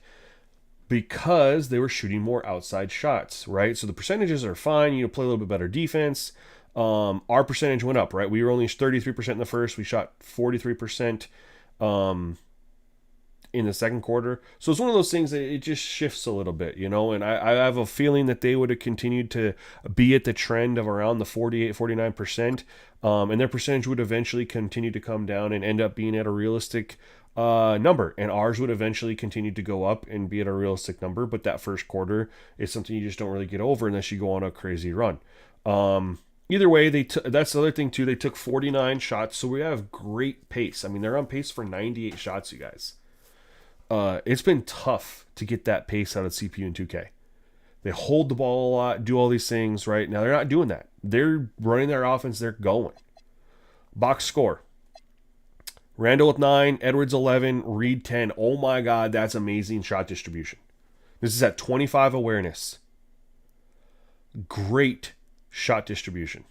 because they were shooting more outside shots, right? So the percentages are fine. You play a little bit better defense. Our percentage went up, right? We were only 33% in the first. We shot 43% in the second quarter. So it's one of those things that it just shifts a little bit, and I have a feeling that they would have continued to be at the trend of around the 48, 49%. And their percentage would eventually continue to come down and end up being at a realistic number. And ours would eventually continue to go up and be at a realistic number. But that first quarter is something you just don't really get over unless you go on a crazy run. Either way, that's the other thing too. They took 49 shots, so we have great pace. I mean, they're on pace for 98 shots, you guys. It's been tough to get that pace out of CPU in 2K. They hold the ball a lot, do all these things, right? Now they're not doing that. They're running their offense, they're going. Box score. Randall with 9, Edwards 11, Reed 10. Oh my God, that's amazing shot distribution. This is at 25 awareness. Great shot distribution.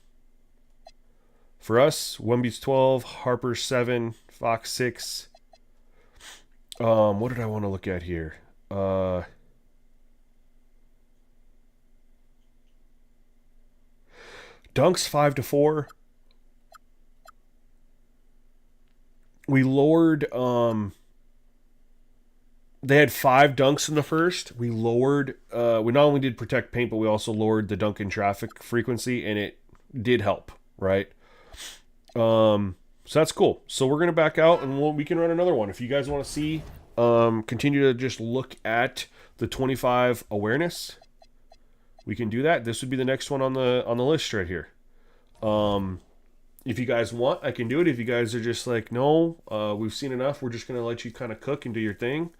For us, Wemby's 12, Harper's 7, Fox 6. What did I want to look at here? Dunks 5-4. We lowered. They had 5 dunks in the first. We lowered. We not only did protect paint, but we also lowered the dunk in traffic frequency, and it did help, right? So that's cool. So we're gonna back out, and we can run another one if you guys want to see. Continue to just look at the 25 awareness. We can do that. This would be the next one on the list right here. If you guys want, I can do it. If you guys are just like, no, we've seen enough, we're just gonna let you kind of cook and do your thing.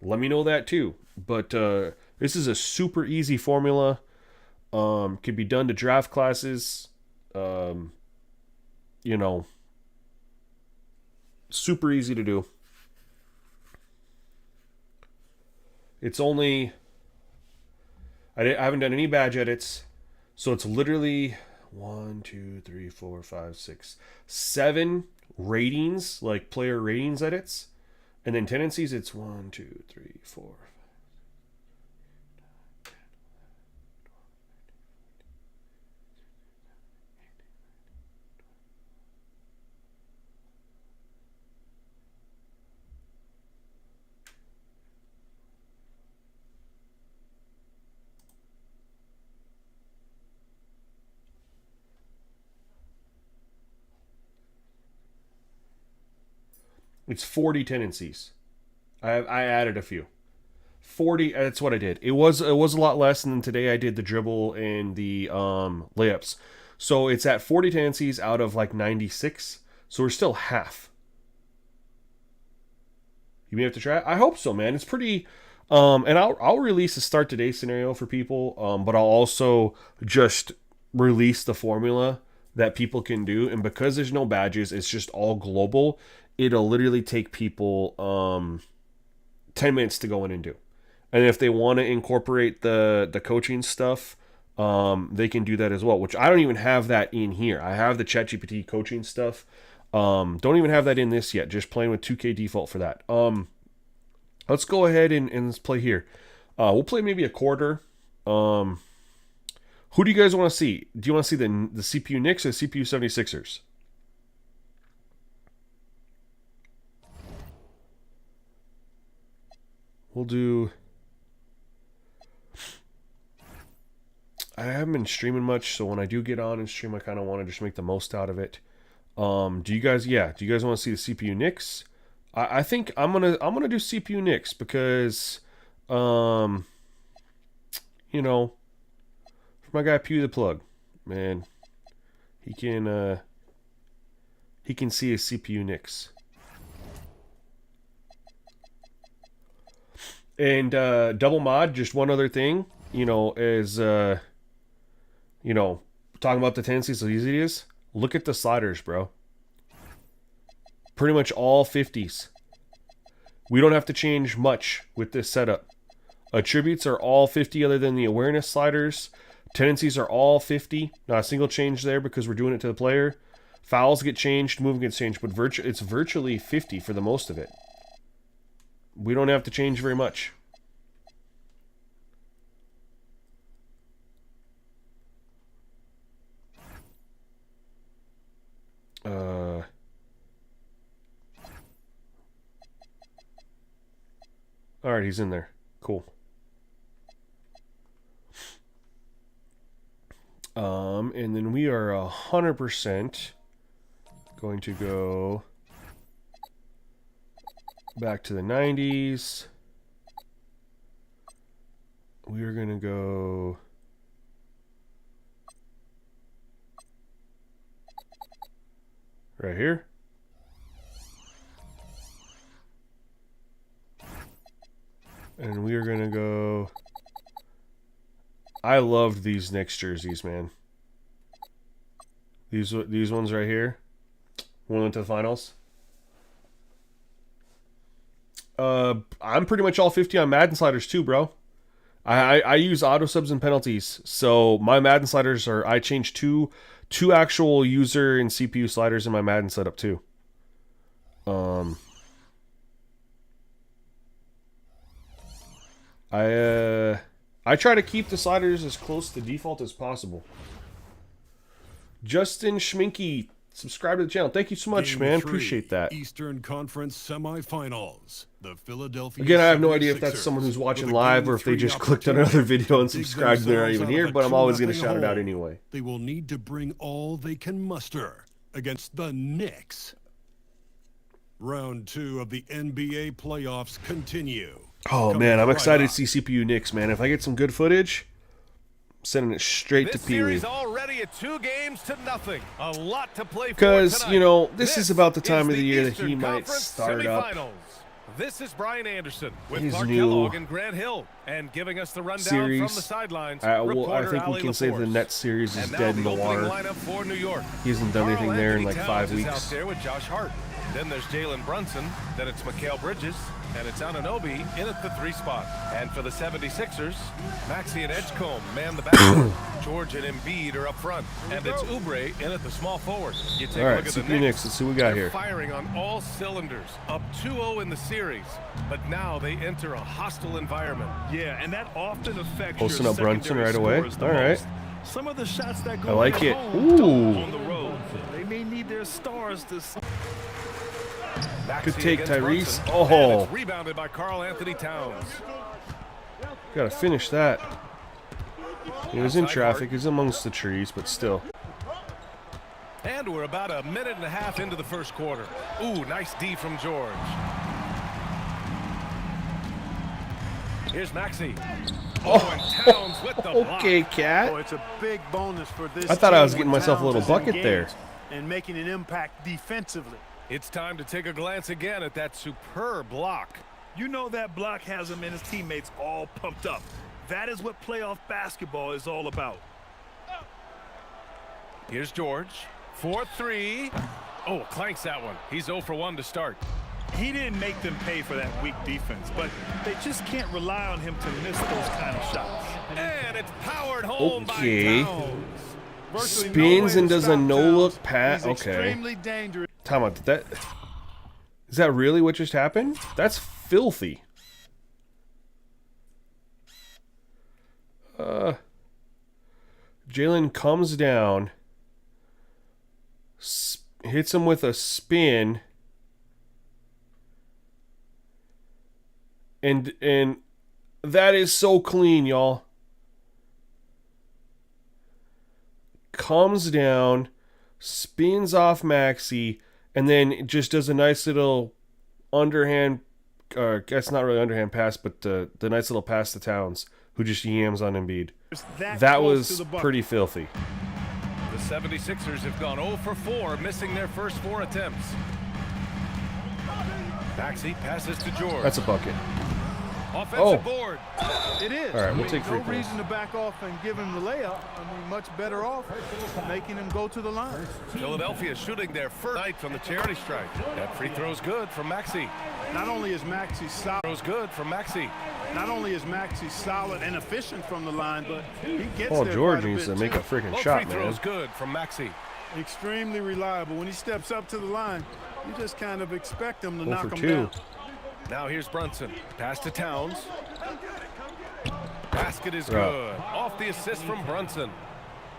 let me know that too. But this is a super easy formula. Could be done to draft classes. You know, super easy to do. It's only... I haven't done any badge edits, so it's literally 1, 2, 3, 4, 5, 6, 7 ratings, like player ratings edits, and then tendencies. It's 1, 2, 3, 4. It's 40 tendencies. I added a few. 40. That's what I did. It was a lot less, and then today I did the dribble and the layups. So it's at 40 tendencies out of like 96. So we're still half. You may have to try it. I hope so, man. It's pretty. And I'll release a start today scenario for people. But I'll also just release the formula that people can do. And because there's no badges, it's just all global. It'll literally take people 10 minutes to go in and do. And if they want to incorporate the coaching stuff, they can do that as well, which I don't even have that in here. I have the ChatGPT coaching stuff. Don't even have that in this yet. Just playing with 2K default for that. Let's go ahead and let's play here. We'll play maybe a quarter. Who do you guys want to see? Do you want to see the CPU Knicks or CPU 76ers? We'll do... I haven't been streaming much, so when I do get on and stream, I kind of want to just make the most out of it. Do you guys want to see the CPU Knicks? I think I'm gonna do CPU Knicks because, you know, for my guy Pew the Plug, man, he can see his CPU Knicks. And double mod, just one other thing, you know, is you know, talking about the tendencies, how easy it is. Look at the sliders, bro. Pretty much all 50s. We don't have to change much with this setup. Attributes are all 50 other than the awareness sliders. Tendencies are all 50. Not a single change there because we're doing it to the player. Fouls get changed, movement gets changed, but it's virtually 50 for the most of it. We don't have to change very much. Alright, he's in there. Cool. And then we are 100% going to go back to the 90s. We are going to go right here. And we are going to go... I loved these Knicks jerseys, man. These ones right here. One went to the finals. I'm pretty much all 50 on Madden sliders too, bro. I use auto subs and penalties. So my Madden sliders are... I changed two actual user and CPU sliders in my Madden setup too. I try to keep the sliders as close to default as possible. Justin Schminky, subscribe to the channel. Thank you so much, Game man. 3, Appreciate that. Eastern Conference semifinals. The Philadelphia Again, I have no idea if 76ers that's someone who's watching with a live Game or if they 3 just clicked on another video and dig subscribed and they're not themselves even out here, of but a I'm always going to 2-0 shout it out hole. anyway. They will need to bring all they can muster against the Knicks. Round 2 of the NBA playoffs continue. Oh, Coming man, I'm right excited up. to see CPU Knicks, man. If I get some good footage, I'm sending it straight to This Pee Wee. series already at 2 games to nothing. A lot to play for Because, tonight. you know, this is about the time is of the year that Eastern he might Conference start up semifinals. This is Brian Anderson with His Clark new Kellogg and Grant Hill, and giving us the rundown series. from the sidelines. Well, I reporter think we Ali can say the LaForce. Nets series is And now dead in the opening water. lineup for New York. He hasn't done anything Karl there in Anthony like Towns 5 is weeks. out there with Josh Hart. Then there's Jalen Brunson. Then it's Mikal Bridges. And it's Anunoby in at the 3 spot. And for the 76ers, Maxey and Edgecombe man the back. George and Embiid are up front. And it's Oubre in at the small forward. You take All a right, look at the CP Knicks. Let's see what we got They're here. firing on all cylinders. Up 2-0 in the series. But now they enter a hostile environment. Yeah, and that often affects Posting your up Brunson secondary right away. scores the All right. most. Some of the shots that go I like at it. home Ooh. don't on the road. They may need their stars to. Good take, against Tyrese. Brunson, Oh. and it's rebounded by Karl Anthony Towns. Gotta finish that. He was in traffic. He's amongst the trees, but still. And we're about a minute and a half into the first quarter. Ooh, nice D from George. Here's Maxey. Oh, and Towns with the block. Okay, Cat. Oh, it's a big bonus for this. I thought I was team getting when myself a little Towns is bucket there. engaged and making an impact defensively. It's time to take a glance again at that superb block. You know that block has him and his teammates all pumped up. That is what playoff basketball is all about. Here's George. 4-3. Oh, clanks that one. He's 0 for 1 to start. He didn't make them pay for that weak defense, but they just can't rely on him to miss those kind of shots. And it's powered home Okay. by Towns. Virtually no Spins way and to does a stop no-look Towns. pass. He's Okay. extremely dangerous. Time out. Did that? Is that really what just happened? That's filthy. Jalen comes down, hits him with a spin, and that is so clean, y'all. Comes down, spins off Maxey, and then just does a nice little underhand, that's not really underhand pass, but the nice little pass to Towns, who just yams on Embiid. That was pretty filthy. The 76ers have gone 0 for 4, missing their first 4 attempts. Maxey passes to George. That's a bucket. Offensive board. It is. All right, we'll take free no throws. reason to back off and give him the layup. I mean, much better off making him go to the line. Philadelphia shooting their first night from the charity strike. That free throw's good from Maxey. Not only is Maxey solid, Throw's good from Maxey. not only is Maxey solid and efficient from the line, but he gets Paul there George quite a needs bit to make too. a freaking Both shot, free man. throws good from Maxey. Extremely reliable. When he steps up to the line, you just kind of expect him to 0 knock for him 2. down. Now here's Brunson. Pass to Towns. Basket is Right. good. Off the assist from Brunson.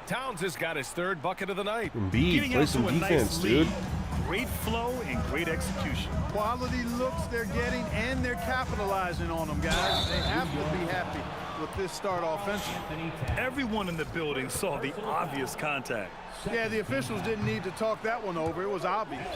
Towns has got his 3rd bucket of the night. Embiid, Getting play out some to a defense, nice dude. lead. Great flow and great execution. Quality looks they're getting, and they're capitalizing on them, guys. They have to be happy with this start offensively. Everyone in the building saw the obvious contact. Yeah, the officials didn't need to talk that one over. It was obvious.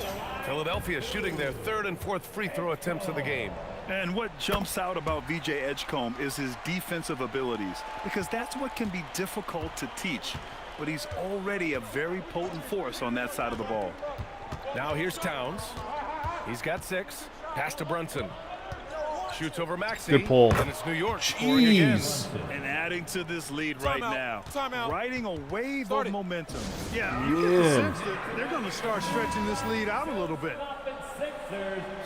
Philadelphia shooting their 3rd and 4th free throw attempts of the game. And what jumps out about VJ Edgecombe is his defensive abilities, because that's what can be difficult to teach. But he's already a very potent force on that side of the ball. Now here's Towns. He's got 6. Pass to Brunson. Shoots over Maxey. Good pull. And it's New York scoring again. Jeez. And adding to this lead right now. Riding a wave of momentum. Yeah, you get the sense that they're going to start stretching this lead out a little bit.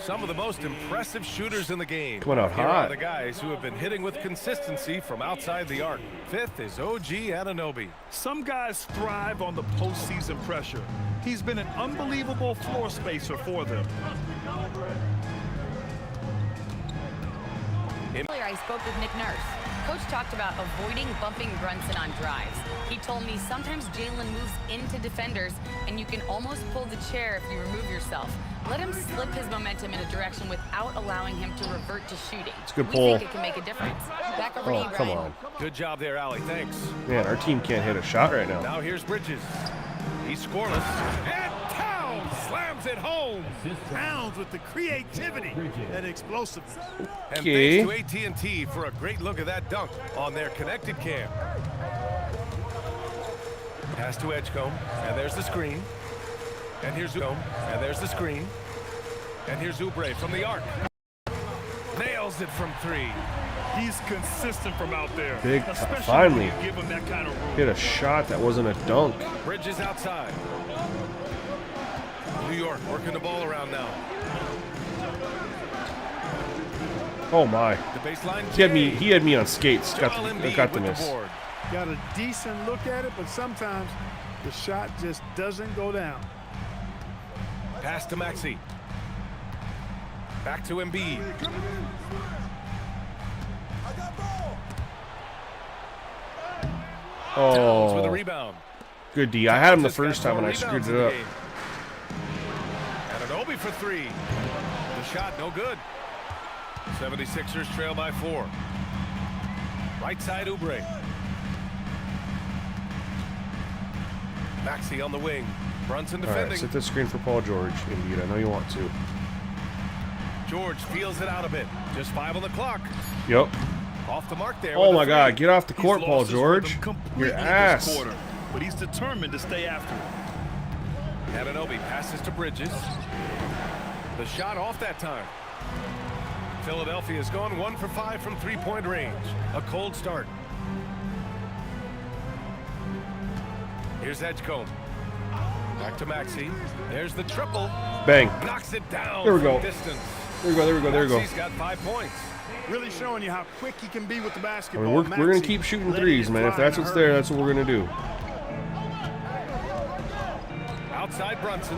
Some of the most impressive shooters in the game. Coming out Here hot. are the guys who have been hitting with consistency from outside the arc. 5th is OG Anunoby. Some guys thrive on the postseason pressure. He's been an unbelievable floor spacer for them. Earlier, I spoke with Nick Nurse. Coach talked about avoiding bumping Brunson on drives. He told me sometimes Jalen moves into defenders, and you can almost pull the chair if you remove yourself. Let him slip his momentum in a direction without allowing him to revert to shooting. It's a good We pull. think it can make a difference. Back over to you, Oh, come Brian. on. Good job there, Allie. Thanks. Man, our team can't hit a shot right now. Now here's Bridges. He's scoreless. And Towns slams it home. Towns with the creativity and explosiveness. And Okay. thanks to AT&T for a great look at that dunk on their connected cam. Pass to Edgecombe, and there's the screen. And here's Edgecombe, and there's the screen. And here's Oubre from the arc. nails it from 3. He's consistent from out there. Big, especially finally. when you give him that kind of room. Hit a shot that wasn't a dunk. Bridges outside. New York working the ball around now. Oh my! The baseline. He had me on skates. Got the miss. Got a decent look at it, but sometimes the shot just doesn't go down. Pass to Maxey. Back to Embiid. Towns with a Oh, rebound. good D. I had him the first time and I screwed it up. And an Obi for 3. The shot no good. 76ers trail by 4. Right side Oubre. Maxey on the wing. Brunson All right, defending. set this screen for Paul George. Indeed, I know you want to. George feels it out a bit. Just 5 on the clock. Yep. Off the mark there. Oh with my a God! 3. Get off the court, He's Paul lost his George. rhythm completely Your this ass. quarter, but he's determined to stay after it. Anunoby passes to Bridges. The shot off that time. Philadelphia's gone 1 for 5 from 3-point range. A cold start. Here's Edgecombe. Back to Maxey. There's the triple. Bang. Knocks it down. There we go. From distance. There we go. There we go. There we go. Maxey's got 5 points. Really showing you how quick he can be with the I basketball. mean, we're gonna keep shooting threes, man. If that's what's there, that's what we're gonna do. Outside Brunson.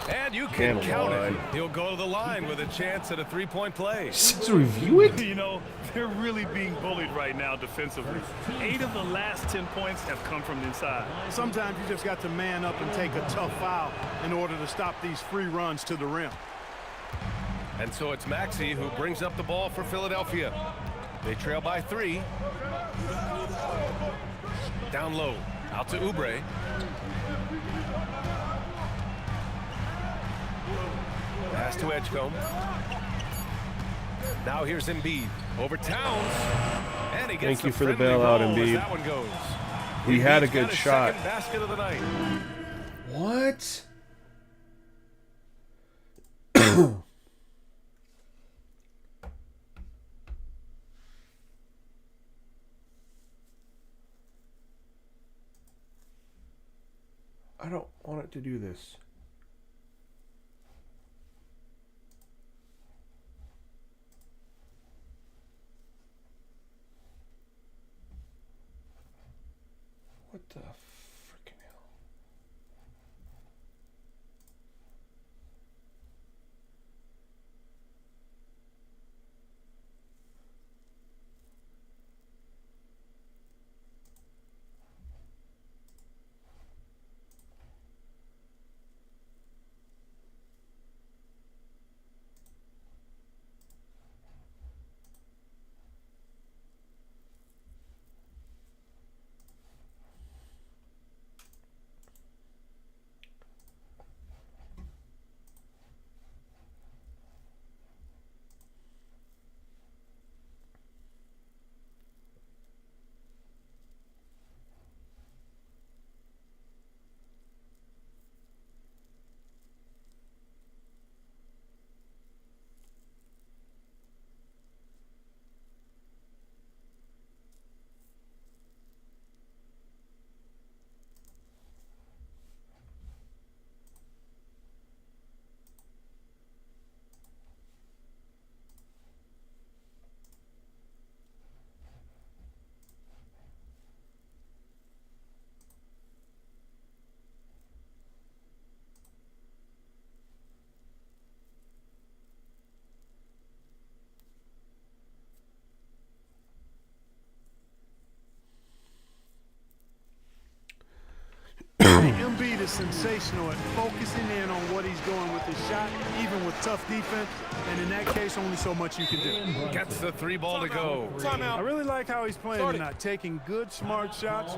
And you can count it. He'll go to the line with a chance at a 3-point play. Let's review it. You know, they're really being bullied right now defensively. 8 of the last 10 points have come from inside. Sometimes you just got to man up and take a tough foul in order to stop these free runs to the rim. And so it's Maxey who brings up the ball for Philadelphia. They trail by 3. Down low. Out to Oubre. Pass to Edgecombe. Now here's Embiid. Over Towns. And he gets Thank you for the friendly bailout, roll as Embiid. that one goes. We had a Embiid's good got his shot. second basket of the night. What? I don't want it to do this. What the freaking hell? Embiid is sensational at focusing in on what he's doing with his shot, even with tough defense. And in that case, only so much you can do. Gets the 3 ball to go. I really like how he's playing tonight, taking good, smart shots.